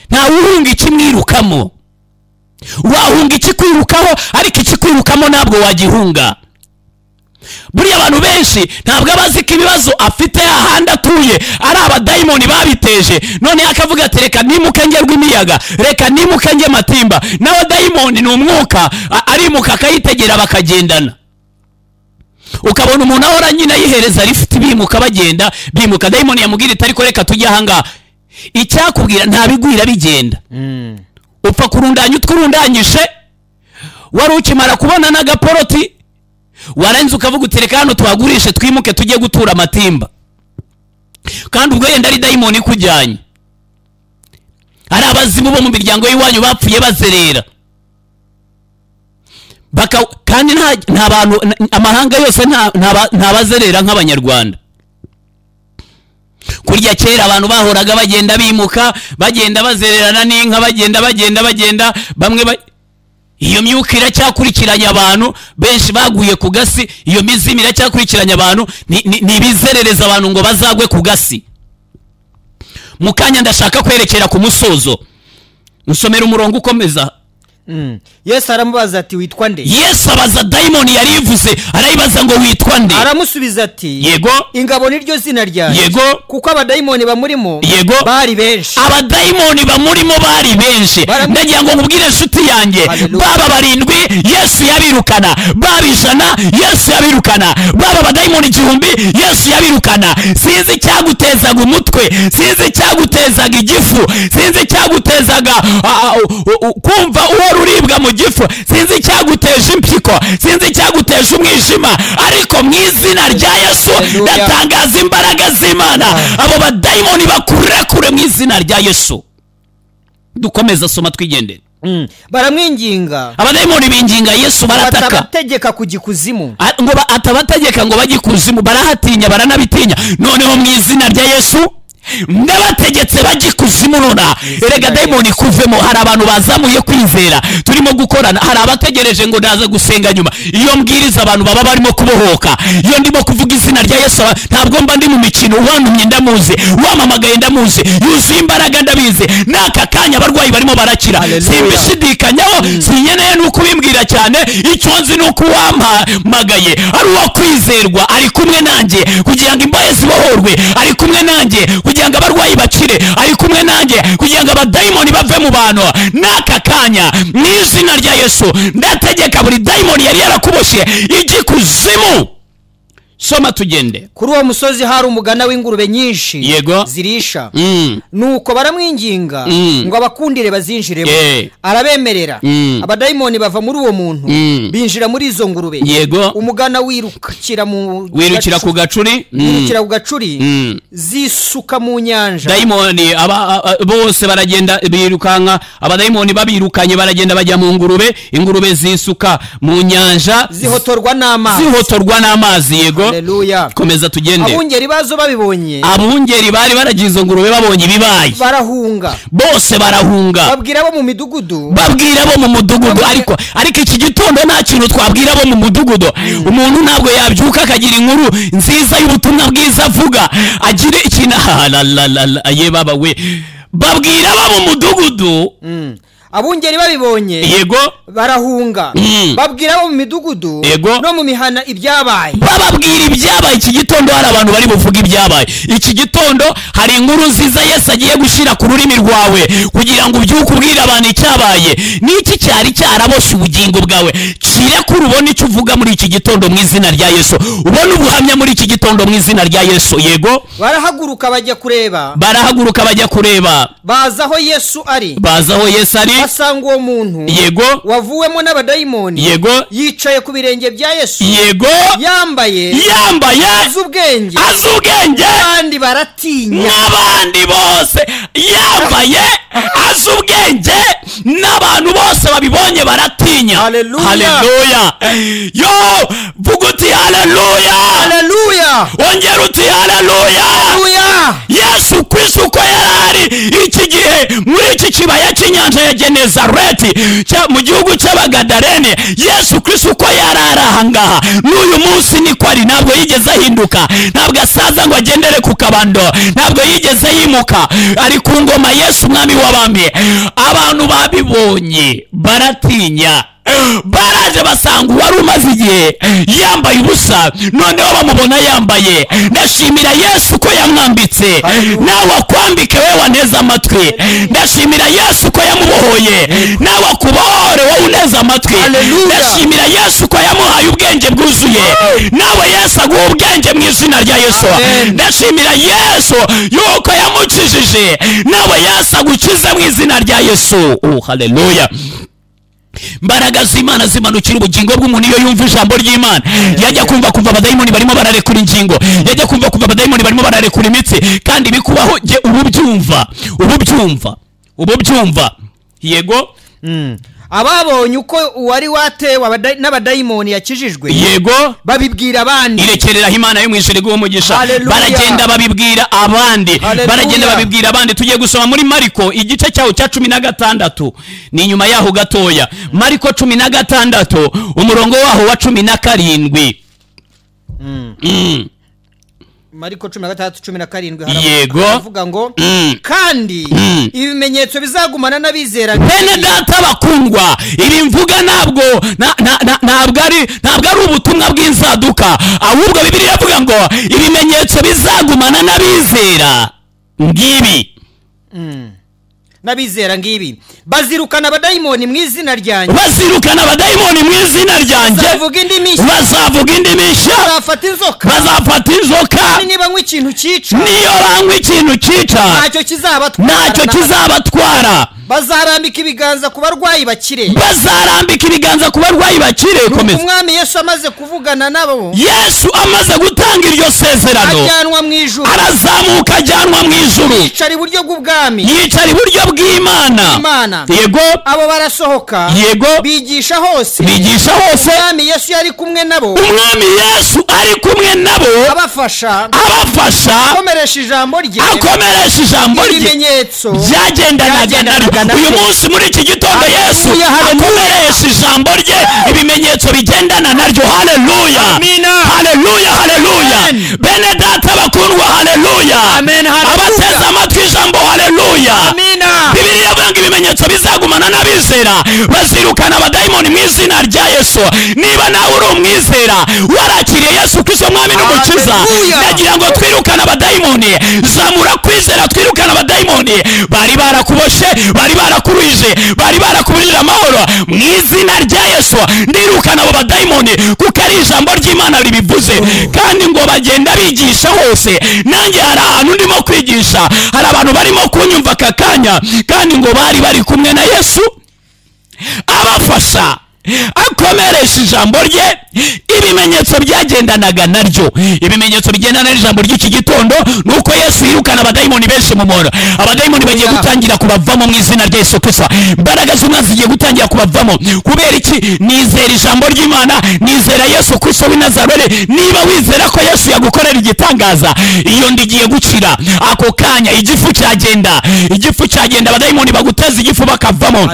[SPEAKER 1] Nta uhunga ikimwirukamo. Wahunga ikikwirukaho, ariko ikikwirukamo ntabwo wagihunga. Buriya abantu benshi ntabwo abazi ko ibibazo afite ahandi atuye ari abadayimoni babiteje. None akavuga ati reka nimuke nge Rwimiyaga, reka nimuke nge Matimba. Nawe dayimoni ni umwuka, arimuka akayitegera bakagendana. Ukabona umuntu ahora nyine yihereza rifite bimuka bagenda, bimuka. Dayimoni yamubwira iti ariko reka tujye ahanga. Icyakubwira ntabigwira bigenda. Upfa kurundanya utwurundanyishe, wari ukimara kubona n'agaporoti, warenze ukavuga uti reka hano tuhagurishe twimuke tujye gutura Matimba. Kandi ubwo yenda ari dayimoni kujyanye. Hari abazimu bo mu miryango y'iwanyu bapfuye bazerera. Kandi nta bantu, amahanga yose nta bazerera nk'Abanyarwanda. Kurya kera abantu bahoraga bagenda bimuka, bagenda bazererana n'inka, bagenda bamwe iyo myuka iracyakurikiranya abantu benshi baguye ku gasi. Iyo mizimu iracyakurikiranya abantu, ni bizerereza abantu ngo bazagwe ku gasi. Mukanya ndashaka kwerekera ku musozo, musomera umurongo ukomeza.
[SPEAKER 2] Yesu aramubaza ati witwa nde?
[SPEAKER 1] Yesu abaza dayimoni yarivuze, arayibaza ngo witwa nde?
[SPEAKER 2] Aramusubiza ati
[SPEAKER 1] yego,
[SPEAKER 2] ingabo niryo zina ryanjye.
[SPEAKER 1] Yego,
[SPEAKER 2] kuko abadayimoni bamurimo
[SPEAKER 1] yego
[SPEAKER 2] bari benshi.
[SPEAKER 1] Abadayimoni bamurimo bari benshi. Ndagira ngo nkubwire inshuti yanjye, baba barindwi Yesu yabirukana, baba 100 Yesu yabirukana, baba abadayimoni 1000 Yesu yabirukana. Sinzi icyagutezaga umutwe, sinzi icyagutezaga igifu, sinzi icyagutezaga kumva uribwa mu gifu, sinzi icyaguteje impyiko, sinzi icyaguteje umwijima, ariko mu izina rya Yesu ndatangaza imbaraga z'Imana, abo badayimoni bakurekure mu izina rya Yesu. Dukomeza soma twigendere.
[SPEAKER 2] Baramwinginga,
[SPEAKER 1] abadayimoni binginga Yesu, barataka,
[SPEAKER 2] atabategeka kujikuzimu,
[SPEAKER 1] ngo atabategeka ngo bajikuzimu. Barahatinya, baranabitinya. Noneho mu izina rya Yesu ndabategetse bajye ikuzimu nona. Erega dayimoni kuvemo. Hari abantu bazamuye kwizera turimo gukorana, hari abategereje ngo ndaza gusenga nyuma. Iyo mbwiriza abantu baba barimo kubohoka, iyo ndimo kuvuga izina rya Yesu, ntabwo mba ndi mu mikino. Wantumye ndamuzi, wamamagaye ndamuzi, yuzuye imbaraga ndabizi. N'aka kanya abarwayi barimo barakira, simbishidikanyaho, sinyeneye nuko ubimbwira cyane. Icyo nzi nuko wampamagaye ari uwo kwizerwa, ari kumwe nanjye kugira ngo imbohe zibohorwe, ari kumwe nanjye kugira ngo abarwayi bakire, ari kumwe nanjye kugira ngo abadayimoni bave mu bantu. N'aka kanya mu izina rya Yesu ndategeka buri dayimoni yari yarakuboshye ijye ikuzimu. Soma tugende.
[SPEAKER 2] Kuri uwo musozi hari umugana w'ingurube nyinshi zirisha. Nuko baramwinginga ngo abakundire bazinjiremo. Arabemerera. Abadayimoni bava muri uwo muntu binjira muri izo ngurube. Umugana wirukira
[SPEAKER 1] ku gacuri.
[SPEAKER 2] Wirukira ku gacuri zisuka mu nyanja.
[SPEAKER 1] Dayimoni bose baragenda birukanka, abadayimoni babirukanye baragenda bajya mu ngurube. Ingurube zisuka mu nyanja
[SPEAKER 2] zihotorwa
[SPEAKER 1] n'amazi.
[SPEAKER 2] Haleluya.
[SPEAKER 1] Komeza tugende.
[SPEAKER 2] Abungeri bazo babibonye.
[SPEAKER 1] Abungeri bari baragize ngurube babonye ibibaye.
[SPEAKER 2] Barahunga.
[SPEAKER 1] Bose barahunga.
[SPEAKER 2] Babwira bo mu midugudu.
[SPEAKER 1] Ariko iki gitondo nta kintu twabwira bo mu mudugudu. Umuntu ntabwo yabyuka akagira inkuru nziza y'ubutumwa bwiza avuga. Agire ikintu aye baba we. Babwira bo mu mudugudu.
[SPEAKER 2] Abungeri babibonye barahunga. Babwira bo mu midugudu no mu mihana ibyabaye.
[SPEAKER 1] Bababwira ibyabaye. Iki gitondo hari abantu bari buvuga ibyabaye. Iki gitondo hari inkuru nziza Yesu agiye gushira ku rurimi rwawe kugira ngo ubyuke ubwira abantu icyabaye. Niki cyari cyaraboshe ubugingo bwawe, kire ko ubone icyo uvuga muri iki gitondo mu izina rya Yesu. Ubone ubuhamya muri iki gitondo mu izina rya Yesu.
[SPEAKER 2] Barahaguruka bajya
[SPEAKER 1] kureba.
[SPEAKER 2] Baza aho Yesu ari. Basanga uwo muntu wavuwemo n'abadayimoni yicaye ku birenge bya Yesu. Yambaye azubwenge kandi baratinya.
[SPEAKER 1] N'abandi bose yambaye azubwenge, n'abantu bose babibonye baratinya. Haleluya. Yo vuga uti haleluya. Ongera uti haleluya. Yesu Kristo uko yarari iki gihe muri iki kibaya cy'inyanja ya Genezareti mu gihugu cy'Abagadalene, Yesu Kristo uko yarari ahangaha n'uyu munsi niko ari. Ntabwo yigeze ahinduka, ntabwo asaza ngo agendere ku kabando, ntabwo yigeze yimuka. Ari ku ngoma Yesu umwami w'abami. Abantu babibonye baratinya. Baraje basanga uwari umaze igihe yambaye ubusa, noneho bamubona yambaye. Ndashimira Yesu ko yamwambitse, nawe akwambike we waneze amatwi. Ndashimira Yesu ko yamubohoye, nawe akubohore wowe uneze amatwi. Ndashimira Yesu ko yamuhaye ubwenge bwuzuye, nawe Yesu aguha ubwenge mu izina rya Yesu. Ndashimira Yesu yuko yamukijije, nawe Yesu agukize mu izina rya Yesu. Haleluya. Mbaraga z'Imana zimanukira ubugingo bw'umuntu iyo yumva ijambo ry'Imana. Yajya kumva abadayimoni barimo bararekura ingingo, yajya kumva abadayimoni barimo bararekura imitsi, kandi bikubaho je ububyumva.
[SPEAKER 2] Ababonye uko uwari watewe n'abadayimoni yakijijwe babibwira abandi.
[SPEAKER 1] Irekerera Imana yo mwijere guumugisha. Baragenda babibwira abandi. Tugiye gusoma muri Mariko igice cyaho cya 16, ni nyuma yaho gatoya. Mariko 16 umurongo waho wa 17.
[SPEAKER 2] Mariko 16:17 haravuga ngo kandi ibimenyetso bizagumana n'abizera.
[SPEAKER 1] Bene data bakundwa, ibi mvuga ntabwo ari ubutumwa bw'inzaduka, ahubwo Bibiliya ivuga ngo ibimenyetso bizagumana n'abizera ngibi.
[SPEAKER 2] N'abizera ngibi bazirukana abadayimoni mu izina ryanjye. Bazavuga indi mishya. Bazafata inzoka. Niba banywa ikintu cyica.
[SPEAKER 1] Ntacyo kizabatwara.
[SPEAKER 2] bazarambika ibiganza ku barwayi bakire.
[SPEAKER 1] bazarambika ibiganza ku barwayi bakire. komeza.
[SPEAKER 2] umwami Yesu amaze kuvugana nabo,
[SPEAKER 1] Yesu amaze gutanga iryo sezerano,
[SPEAKER 2] ajyanwa mu ijuru,
[SPEAKER 1] arazamuka ajyanwa mu ijuru,
[SPEAKER 2] yicara iburyo bw'ubwami,
[SPEAKER 1] yicara iburyo bw'Imana. yego.
[SPEAKER 2] abo barasohoka,
[SPEAKER 1] yego,
[SPEAKER 2] bigisha hose. umwami Yesu yari kumwe nabo,
[SPEAKER 1] umwami Yesu ari kumwe nabo,
[SPEAKER 2] abafasha akomeresha ijambo rye, ibimenyetso
[SPEAKER 1] byagendanaga naryo. uyu munsi muri iki gitondo Yesu akomeresha ijambo rye, ibimenyetso bigendana naryo. haleluya, haleluya, haleluya. bene data bakundwa, haleluya. abateze amatwi ijambo, haleluya. Bibiliya ivuga ngo ibimenyetso bizagumana n'abizera, bazirukana abadayimoni mu izina rya Yesu. niba nawe uri umwizera warakiriye Yesu Kristo mwami n'umukiza, ndagira ngo twirukane abadayimoni. zamura kwizera, twirukane abadayimoni bari barakuboshe, bari barakuruhije, bari barakubujije amahoro. mu izina rya Yesu ndirukana abo badayimoni, kuko ari ijambo ry'Imana ribivuze. kandi ngo bagenda bigisha hose. nanjye hari ahantu ndimo kwigisha, hari abantu barimo kunyumva aka kanya, kandi ngo bari kumwe na Yesu abafasha, akomeresha ijambo rye, ibimenyetso byagendanaga naryo. ibimenyetso bigendana n'ijambo ry'iki gitondo nuko Yesu yirukana abadayimoni benshi mu muntu. abadayimoni bagiye gutangira kubavamo mu izina rya Yesu Kristo. imbaraga z'umwanzi zigiye gutangira kubavamo. kubera iki? nizera ijambo ry'Imana, nizera Yesu Kristo w'i Nazareti. niba wizera ko Yesu yagukorera igitangaza, iyo ndigiye gukira ako kanya. igifu cyagenda, abadayimoni baguteza igifu bakavamo.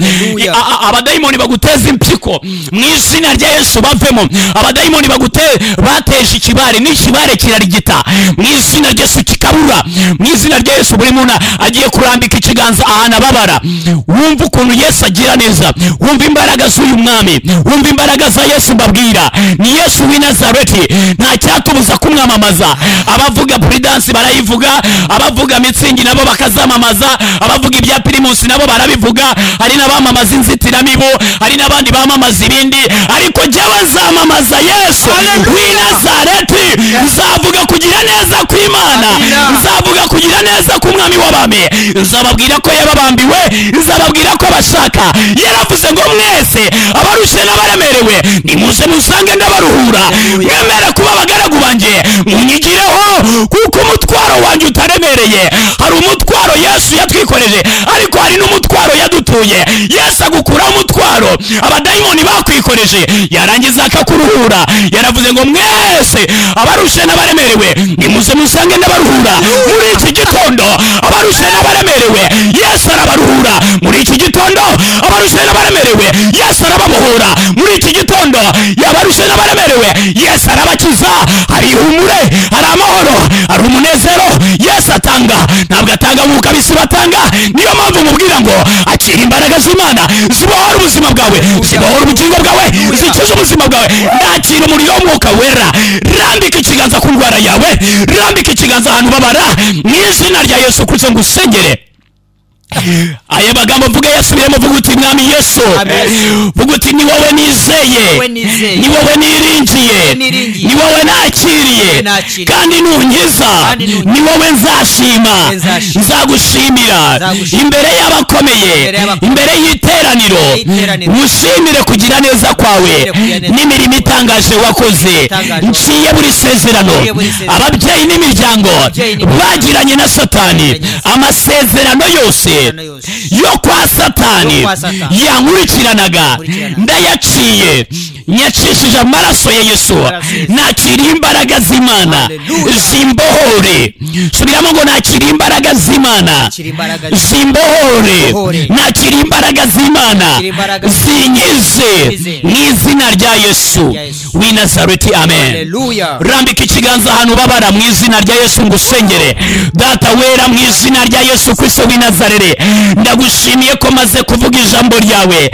[SPEAKER 1] abadayimoni baguteza impyiko, mu izina rya Yesu bavemo. abadayimoni bateje ikibare, n'ikibare kirarigita mu izina rya Yesu kikabura. mu izina rya Yesu buri muntu agiye kurambika ikiganza ahantu ababara. wumva ukuntu Yesu agira neza, wumva imbaraga z'uyu mwami, wumva imbaraga za Yesu mbabwira. ni Yesu w'i Nazareti, nta cyatubuza kumwamamaza. abavuga puridansi barayivuga, abavuga mitsingi nabo bakazamamaza, abavuga ibya pirimusi nabo barabivuga, hari n'abamamaza inzitiramibu, hari n'abandi bamamaza ibindi, ariko jyewe nzamamaza Yesu w'i Nazareti. nzavuga kugira neza kw'Imana, nzavuga kugira neza k'umwami w'abami. nzababwira ko yababambiwe, nzababwira ko bashaka. yaravuze ngo mwese abarushe n'abaremerewe nimuze musange ndabaruhura. mwemere kuba abagaragu banjye, munyigireho, kuko umutwaro wanjye utaremereye. hari umutwaro Yesu yatwikoreje, ariko hari n'umutwaro yadutuye. Yesu agukuraho umutwaro abadayimoni bakwikoreje, yarangiza akakuruhura. yaravuze ngo mwese abarushe n'abaremerewe nimuze musange ndabaruhura. muri iki gitondo abarushe n'abaremerewe Yesu arabaruhura. muri iki gitondo abarushe n'abaremerewe Yesu arababohora. muri iki gitondo yabarushe n'abaremerewe Yesu arabakiza. hari ihumure, hari amahoro, hari umunezero Yesu atanga. ntabwo atanga nk'uko ab'isi batanga. niyo mpamvu mubwira ngo akira imbaraga z'Imana zibohora ubuzima bwawe, zibohora ubugingo bwawe, zikiza ubuzima bwawe. ndakira umuriro w'umwuka wera. rambika ikiganza ku ndwara yawe, rambika ikiganza ahantu babara, mu izina rya Yesu Kristo ngusengere. aya magambo mvuga yasubiremo, vuga uti mwami Yesu, vuga uti ni wowe nizeye, ni wowe niringiye, ni wowe nakiriye, kandi nunkiza ni wowe nzashima, nzagushimira imbere y'abakomeye, imbere y'iteraniro. mushimire kugira neza kwawe n'imirimo itangaje wakoze. nciye buri sezerano ababyeyi n'imiryango bagiranye na Satani, amasezerano yose yo kwa Satani yankurikiranaga ndayaciye, nyacishije amaraso ya Yesu. nakiriye imbaraga z'Imana zimbohore. subiramo ngo nakiriye imbaraga z'Imana zimbohore, nakiriye imbaraga z'Imana zinkize, mu izina rya Yesu w'i Nazareti. amen. rambika ikiganza ahantu babara, mu izina rya Yesu ngusengere. data wera, mu izina rya Yesu Kristo w'i Nazareti, ndagushimiye ko maze kuvuga ijambo ryawe.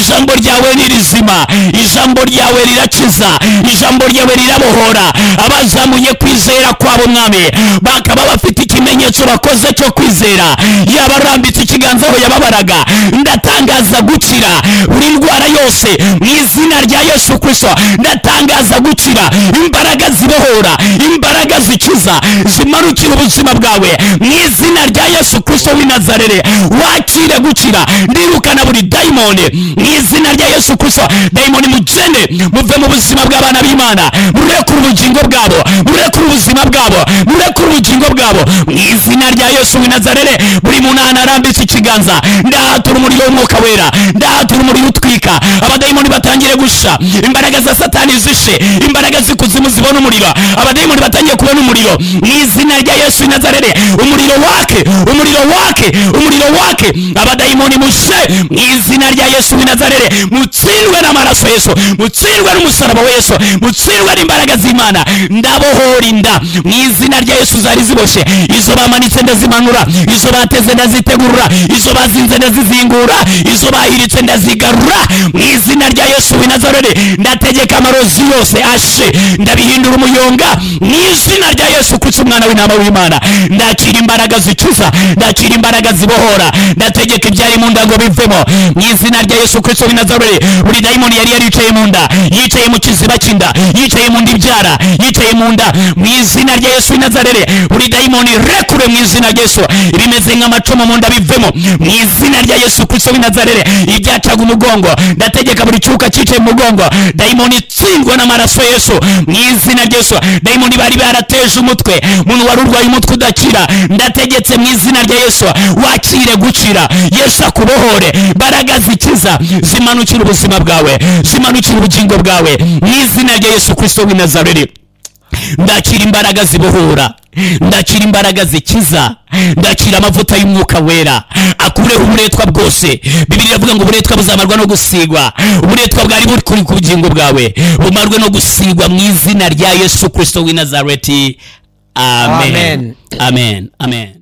[SPEAKER 1] ijambo ryawe ni rizima, ijambo ijambo ryawe rirakiza, ijambo ryawe rirabohora. Abazamuye kwizera kwabo mwami bakaba bafite ikimenyetso bakoze cyo kwizera, yabarambitse ikiganza aho yababaraga, ndatangaza gukira buri ndwara yose mu izina rya Yesu Kristo. Ndatangaza gukira, imbaraga zibohora, imbaraga zikiza zimanukira ubuzima bwawe mu izina rya Yesu Kristo w'i Nazareti. Wakire gukira, ndirukana buri dayimoni mu izina rya Yesu Kristo. Dayimoni mugende, muve mu buzima bw'abana b'Imana, murekure ubugingo bwabo, murekure ubuzima bwabo, murekure ubugingo bwabo mu izina rya Yesu w'i Nazareti. Buri muntu arambitse ikiganza, ndahatura umuriro w'Umwuka Wera, ndahatura umuriro utwika, abadayimoni batangire gusha, imbaraga za Satani zishe, imbaraga zikuzimu zibona umuriro, abadayimoni batangiye kubona umuriro mu izina rya Yesu w'i Nazareti. Umuriro wake, umuriro wake, umuriro wake, abadayimoni mushe mu izina rya Yesu w'i Nazareti. Mutsindwe n'amaraso Yesu, mutsindwe n'umusaraba wa Yesu, mutsindwe n'imbaraga z'Imana. Ndabohora inda mu izina rya Yesu zari ziboshe, izo bamanitse ndazimanura, izo bateze ndazitegurura, izo bazinze ndazizingura, izo bahiritse ndazigarura mu izina rya Yesu w'i Nazareti. Ndategeka amarozi yose ashe, ndabihindura umuyonga mu izina rya Yesu Kristo umwana w'intama w'Imana. Ndakira imbaraga zikiza, ndakira imbaraga zibohora, ndategeka ibyari mu nda ngo bivemo mu izina rya Yesu Kristo w'i Nazareti. Buri dayimoni yari yaricaye mu nda, yicaye mu kiziba cy'inda, yicaye mu nda ibyara, yicaye mu nda mu izina rya Yesu w'i Nazareti. Buri dayimoni rekure mu izina rya Yesu, ibimeze nk'amacumu mu nda bivemo mu izina rya Yesu Kristo w'i Nazareti. Ibyacaga umugongo, ndategeka buri cyuka cyicaye mu mugongo, dayimoni tsindwa n'amaraso Yesu mu izina rya Yesu. Dayimoni bari barateje umutwe, umuntu wari urwaye umutwe udakira, ndategetse mu izina rya Yesu, wakire gukira. Yesu akubohore, imbaraga zikiza zimanukira ubuzima bwawe, zimanukira ubugingo bwawe mu izina rya Yesu Kristo w'i Nazareti. Ndakira imbaraga zibohora, ndakira imbaraga zikiza, ndakira amavuta y'Umwuka Wera akureho uburetwa bwose. Bibiliya iravuga ngo uburetwa buzamarwa no gusigwa, uburetwa bwari buri kuri ku bugingo bwawe bumarwe no gusigwa mu izina rya Yesu Kristo w'i Nazareti. Amen, amen, amen.